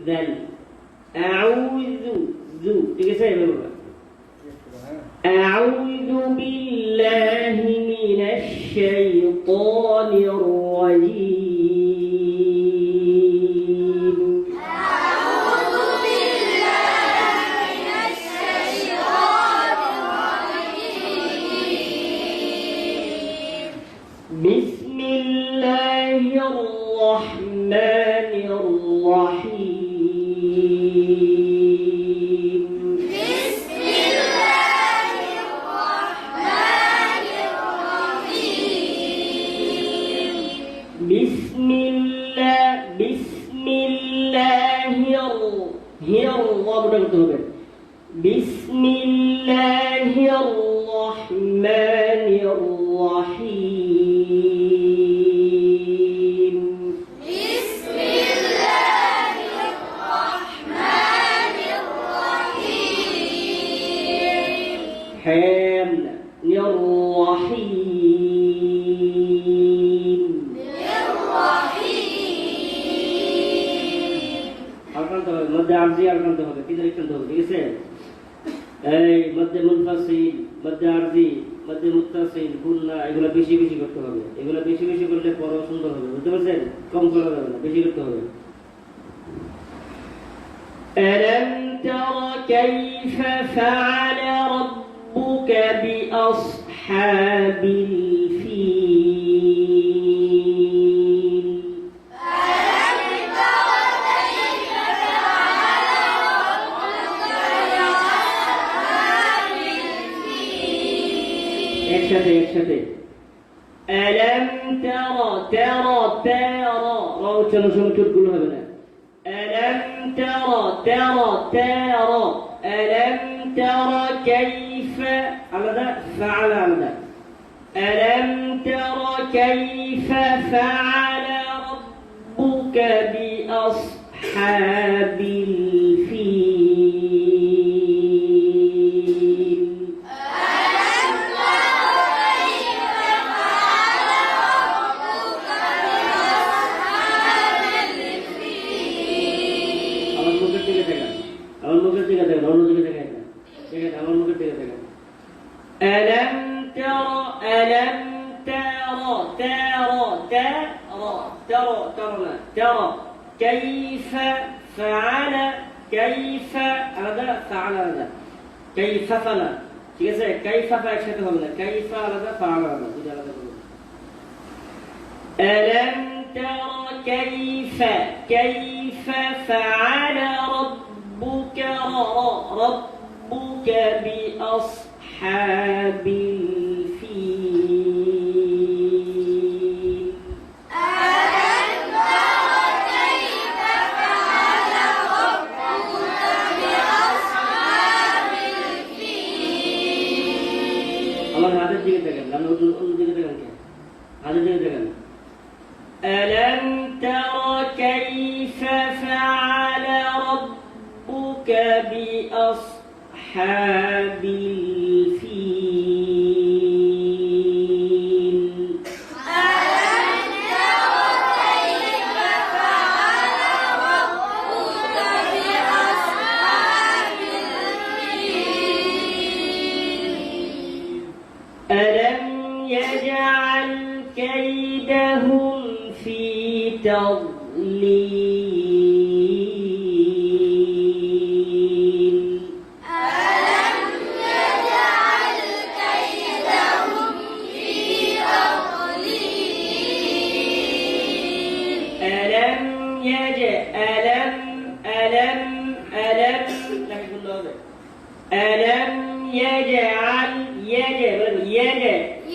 দেন আউযু যু ঠিক আছে এভাবে বলবেন আউযু বিল্লাহি মিনাশ শাইতানির রাজীম আউযু বিল্লাহি মিনাশ শাইতানির রাজীম বিসমিল্লাহির রাহমানির রাহিম বিসমিল্লাহির রহমানির রহিম বিসমিল্লাহির রাহমানির রাহিম হামির রহিম আলকান্ত হবে মধ্যে আরজি আলকান্ত হবে কি আলকান্ত হবে ঠিক আছে এই মধ্যে মুনফাসিল মধ্যে আরজি মধ্যে মুত্তাসিল গুন্না এগুলো বেশি বেশি করতে হবে এগুলো বেশি বেশি করলে পড়া সুন্দর হবে বুঝতে পারছেন কম করা যাবে না বেশি করতে হবে ألم تر كيف فعل ربك بأصحاب الفيل একসাথে ألم ترى র উচ্চারণ সময় চুটগুলো হবে না ألم ترى ألم ترى كيف على فعل على ألم ترى كيف فعل ربك بأصحاب الفيل ألم ترى كيف فعل كيف هذا فعل هذا كيف فعل ঠিক আছে كيف একসাথে হবে না كيف আলাদা فعل আলাদা বুঝা আলাদা করুন ألم ترى كيف فعل ربك بأصحاب الفيل ألم تر كيف فعل ربك بأصحاب الفيل আমার হাতের দিকে দেখেন আমি অন্য দিকে দেখেন কেন হাতের দিকে দেখেন ألم تر كيف فعل ربك بأصحاب الفيل ألم تر كيف فعل ربك بأصحاب الفيل ألم يجعل كيدهم في تضليل ألم يجعل كيدهم في تضليل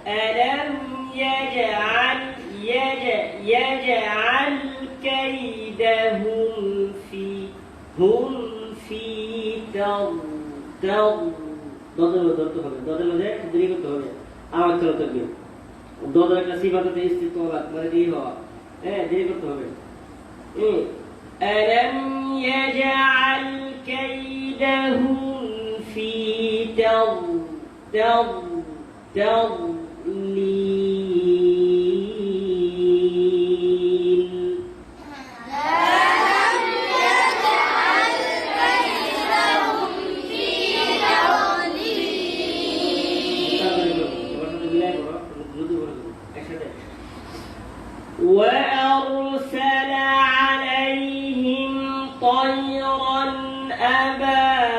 ألم يجعل يجعل كيدهم في هم في ضد ضد হবে ضদের মধ্যে দেরি করতে হবে আওয়াজ চলতে হবে দদের একটা সিফাত আছে ইস্তিতলাত মানে দেরি হওয়া, হ্যাঁ দেরি করতে হবে। ألم يجعل كيدهم في تضليل ألم يجعل كيدهم في تضليل وأرسل عليهم طيرا أبابيل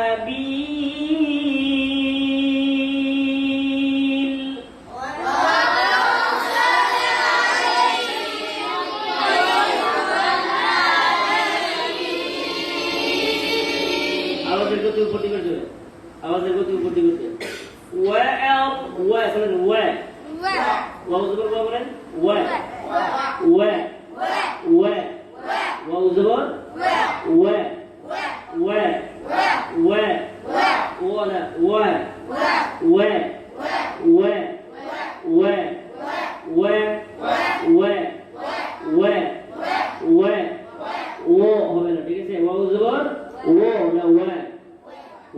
আওয়াজের গতি উপর দিকে জোরে, আওয়াজের গতি উপর দিকে জোরে। ওয়া জবর ওয়া বলেন ওয়া ওয়া ওয়া ওয়া জবর ওয়া ওয়া ওয়া ওয়া ওয়া ওয়া ওয়া ওয়া ওয়া ওয়া ওয়া ওয়া ও হবে না, ঠিক আছে? ওয়া জবর ও না ওয়া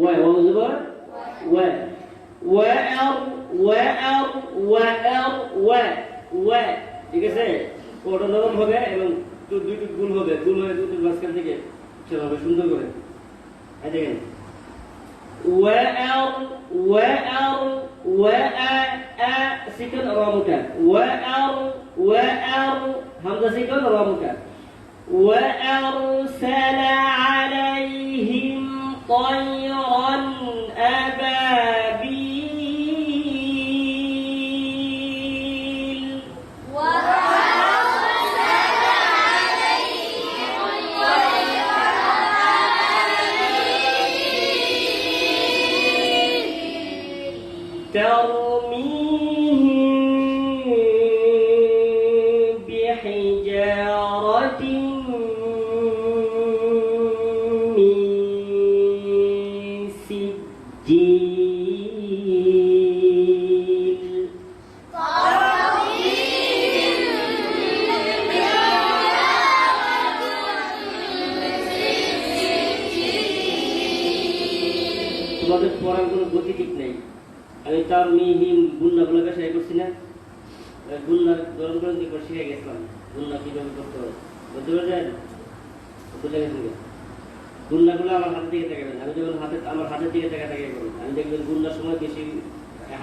ওয়া ওয়া জবর ওয়া ওয়া, ঠিক আছে? ওটা নরম হবে এবং দুইটি গুণ হবে, গুণ হয়ে দুটো মাঝখান থেকে চলে হবে সুন্দর করে। এই দেখেন সিকন রামুটা হামজা সিকন রামুটা وأرسل عليهم طيرا أبابيل ترميهم بحجارة من سجيل তোমাদের পড়ার কোনো গতি ঠিক নেই। আমি তার মিহিম গুন্না গুলাকে শেয়ার করছি না, গুন্না গরম করে দিয়ে শিখে গেছিলাম গুন্না কিভাবে করতে হবে, বুঝতে পারছেন? বুঝে গেছেন? গুন্না গুলো আমার হাতের দিকে তাকাবেন, আমি যখন আমার হাতের দিকে তাকিয়ে করুন, আমি দেখবেন গুন্নার সময় বেশি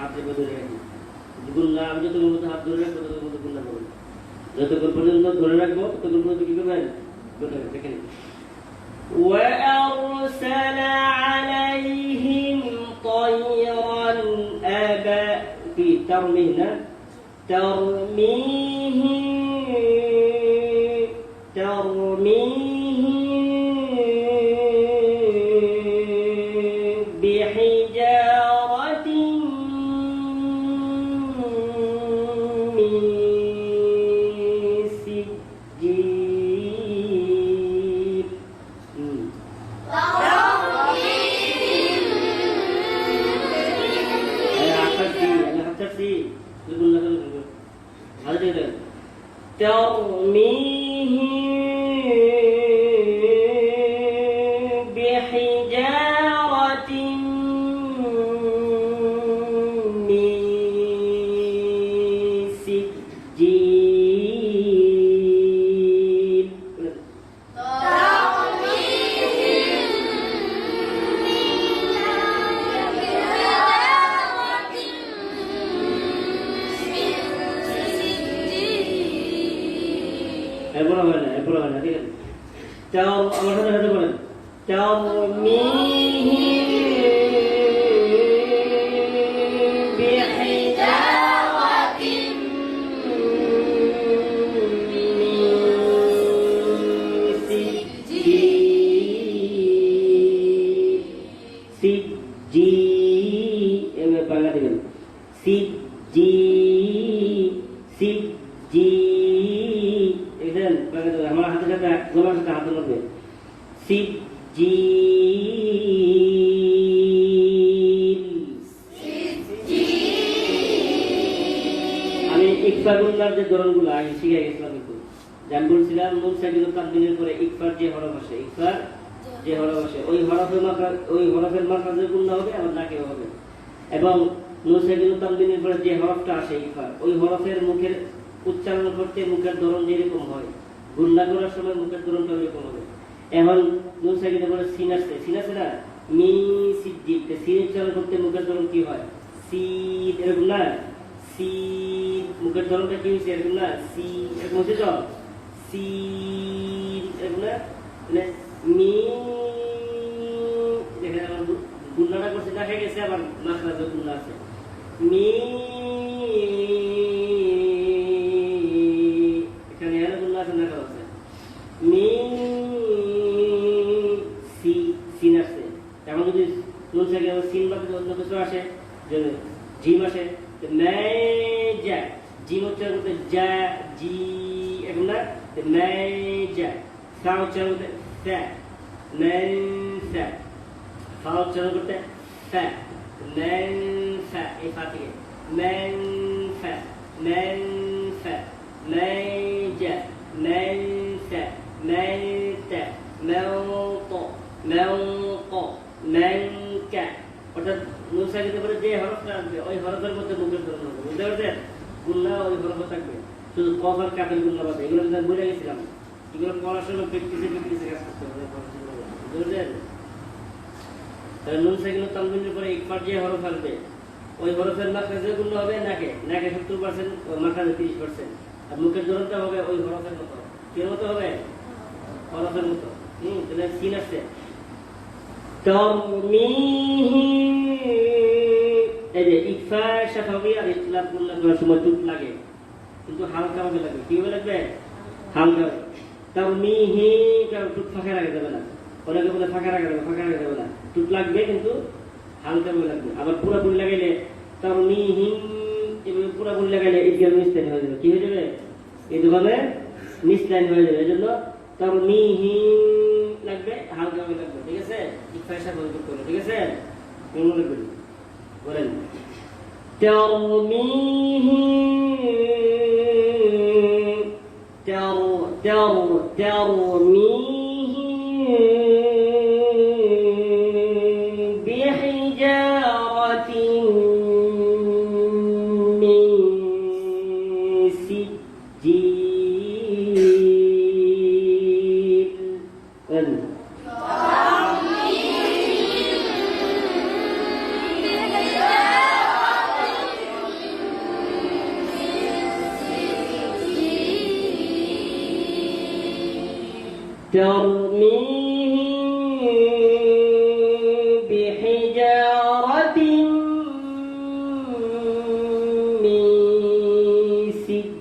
হাতে ধরে রাখি। গুন্না আমি যতক্ষণ মতো হাত ধরে রাখবো ততক্ষণ মতো গুন্না করুন, যতক্ষণ পর্যন্ত ধরে রাখবো ততক্ষণ পর্যন্ত কি করবেন? দেখেন وأرسل عليهم طيرا ترميهم بحجارة من سجيل. ترميهم بحجارة من سجيل. এরপর হবে না, ঠিক আছে? চাও আমার সাথে সাথে বলেন আমার হাতের সাথে গলার সাথে হাতের মধ্যে সিজিল। আমি একটু ইকফা গুন্নার যে ধরনগুলো আগে শিখে গেছিলাম একটু। আমি বলছিলাম নুন সাকিন তানবিনের পরে ইকফার যে হরফ আসে, ইকফার যে হরফ আসে ওই হরফের মাখরাজে গুন্না হবে আর নাকেও হবে। এবং নুন সাকিন তানবিনের পরে যে হরফটা আসে ইকফার, ওই হরফের মুখের উচ্চারণ করতে মুখের ধরন যেরকম হয়, গুন্না করার সময় মুখের ধরনটা ওইরকম হবে। এখন নুন সাকিনের পরে সিন আসছে, সিন আছে না, মি সিদ্দিক, সিন উচ্চারণ করতে মুখের ধরন কি হয়, সিদ, এরকম না, সিদ, মুখের ধরনটা কি হয়েছে এরকম না, সি, এরকম হচ্ছে তো, সিদ, এরকম না, মানে মি, দেখেন আমার গুন্নাটা করছে না হয়ে গেছে, আবার মাখরাজে গুন্না আছে, মি, এখানে এর গুন্না আছে না আছে, মি, সি, সিন আসছে। এখন যদি নুন সাকিন আবার সিন বাদে অন্য কিছু আসে, যদি জিম আসে, মেজা, জিম উচ্চারণ করতে যা, জি, এরকম না, মেজা, ফা উচ্চারণ করতে ফা, মেনফা, ফা উচ্চারণ করতে ফা, মেনফা, এই ফা থেকে মেনফা, মেনফা, মেজা, মেনফা, মেনতা, মেওত, মেওত, মেনকা। অর্থাৎ নুন সাকিনের পরে যে হরফটা আসবে ওই হরফের মধ্যে মুখের ধরন হবে, বুঝতে পারছেন? গুন্না ওই হরফ থাকবে, শুধু কফ আর কাফের গুন্না বাদে। এগুলো আমি বলে গেছিলাম, এগুলো পড়াশোনা প্র্যাকটিসে কাজ করতে হবে, বুঝতে পারছেন? তাহলে নুন সাকিনের তানবিনের পরে ইকফার যে হরফ আসবে ওই হরফের মাখরাজে গুন্না হবে নাকে, নাকে 70%, মাখরাজে 30%, আর মুখের ধরনটা হবে ওই হরফের মতো। কি মতো হবে? হরফের মতো। তাহলে সিন আসছে, এই যে ইকফা শাফাবি আর ইখলাফ গুন্না করার সময় টুট লাগে, কিন্তু হালকা ভাবে লাগবে। কিভাবে লাগবে? হালকা। তারমিহি কারণ টুট ফাঁকা রাখা যাবে না, অনেকে বলে ফাঁকা রাখা যাবে, ফাঁকা রাখা যাবে না, টুট লাগবে কিন্তু হালকা ভাবে লাগবে। আবার পুরাপুরি লাগাইলে তারমিহি, এভাবে পুরাপুরি লাগাইলে ইদগাম মিসলাইন হয়ে যাবে। কি হয়ে যাবে? এইভাবে মিসলাইন হয়ে যাবে। এই জন্য তারমিহি লাগবে, হালকা ভাবে লাগবে, ঠিক আছে? ইকফা শাফাবি করতে হবে, ঠিক আছে? মনে রাখবেন, বলেন بحجارة من سجيل. ترميهم بحجارة من سجيل.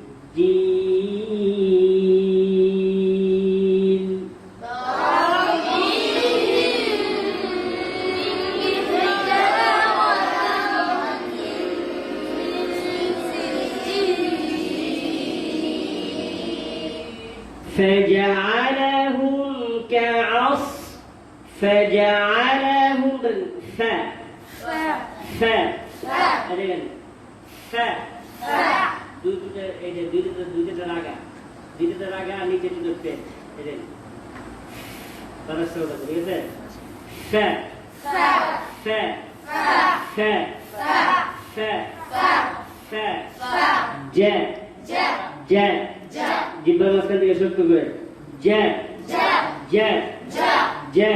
فجعلهم كعصف، فجعلهم فا فا أدين فا দুইটা রাগা নিচে দুটো এডেন তারা সব ঠিক আছে। ফা ফা ফা ফা ফা ফা জা জা জা, জিহ্বার মাঝখান থেকে শক্ত করে জা জা জা জা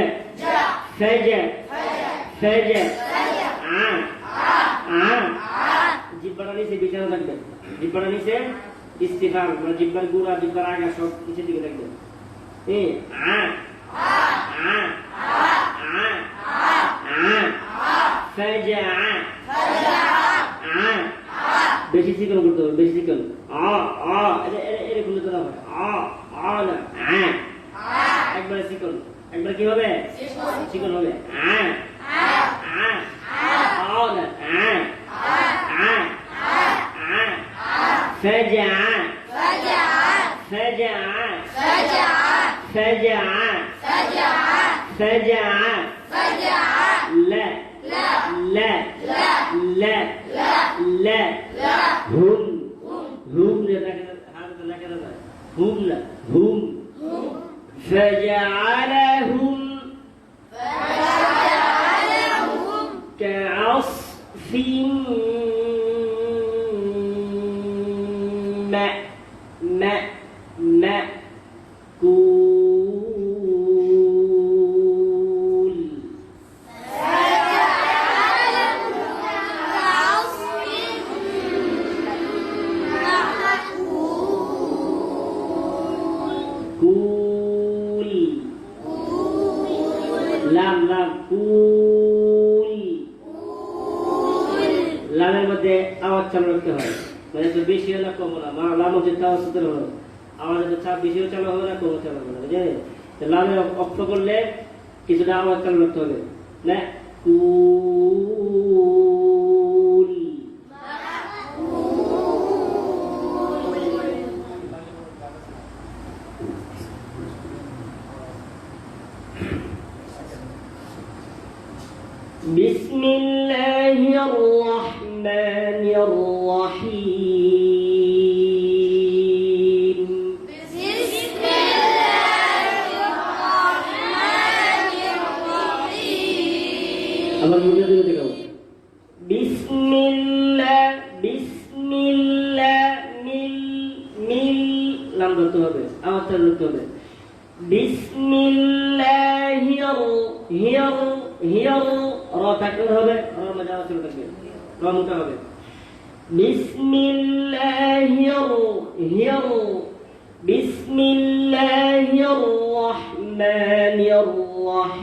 ফাজা ফাজা আ আ, জিহ্বাটা নিচে বিছানো থাকবে, জিহ্বাটা নিচে ইস্তিফার, মানে জিহ্বার গুড়া, জিহ্বার আগা সব নিচের দিকে থাকবে। আ আ আ আ ফাজা আ, বেশি চিকন করতে হবে, বেশি চিকন। এরকম তো না হয়, না, একবারে চিকন, একবার কি হবে? চিকন হবে। فجع فجع فجع فجع لا لا لا لا هم হুম না হুম فجعلهم كعصف مأكول কুল লাম লাম কুল লামের মধ্যে আওয়াজ চালু রাখতে হয় মানে একটু বেশি হলে কম না মা লাম হচ্ছে তাওয়াসুতের হলো আওয়াজ একটু চাপ বেশিও চালু হবে না কমও চালু হবে না বুঝলেন তো লামের অক্ষ করলে কিছুটা আওয়াজ চালু রাখতে হবে না কুল بسم الله الرحمن الرحيم بسم الله الرحمن الرحيم আমার মুখে দিকে দেখাও বিসমিল্লাহ বিসমিল্লাহ মিল লাম ধরতে হবে আওয়াজটা ধরতে হবে বিসমিল্লাহির হিয়ার রা থাকতে হবে রা মধ্যে আওয়াজ চলে থাকবে রা মোটা হবে বিসমিল্লাহির রহমানির রহিম